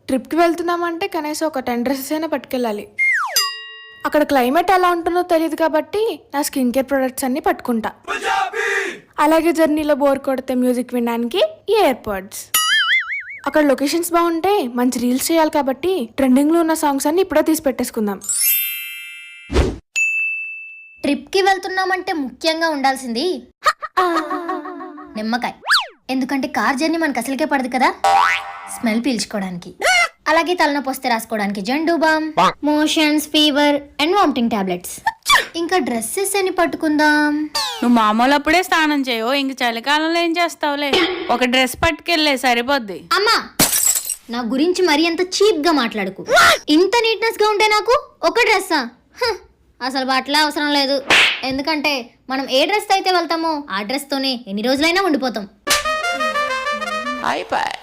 ట్రిప్కి వెళ్తున్నామంటే కనీసం ఒక 10 డ్రెస్సెస్ అయినా పట్టుకెళ్ళాలి. అక్కడ క్లైమేట్ ఎలా ఉంటుందో తెలియదు కాబట్టి నా స్కిన్ కేర్ ప్రొడక్ట్స్ అన్ని పట్టుకుంటా. అలాగే జర్నీలో బోర్ కొడితే మ్యూజిక్ వినడానికి ఇయర్ పోడ్స్. అక్కడ లొకేషన్స్ బాగుంటే మంచి రీల్స్ చేయాలి కాబట్టి ట్రెండింగ్లో ఉన్న సాంగ్స్ అన్ని ఇప్పుడే తీసి పెట్టేసుకుందాం. ట్రిప్కి వెళ్తున్నామంటే ముఖ్యంగా ఉండాల్సింది నిమ్మకాయ. ఎందుకంటే కార్ జర్నీ మనకు అసలుకే పడదు కదా, స్మెల్ పీల్చుకోవడానికి. అలాగే తలనొప్పి వస్తే రాసుకోవడానికి Zandu balm, motions, fever and vomiting tablets. ఇంకా డ్రెస్సెస్ అని పట్టుకుందాం. నువ్వు మామూలు అప్పుడే స్నానం చేయవు, ఇంక చలికాలంలో ఏం చేస్తావులే, ఒక డ్రెస్ పట్టుకెళ్ళే సరిపోద్ది. అమ్మా, నా గురించి మరీ అంత చీప్ గా మాట్లాడుకు. ఇంత నీట్నెస్ గా ఉంటే నాకు ఒక డ్రెస్సా? అసలు బట్టలే అవసరం లేదు. ఎందుకంటే మనం ఏ డ్రెస్ అయితే వెళ్తామో ఆ డ్రెస్ తోనే ఎన్ని రోజులైనా ఉండిపోతాం. అయిపోయి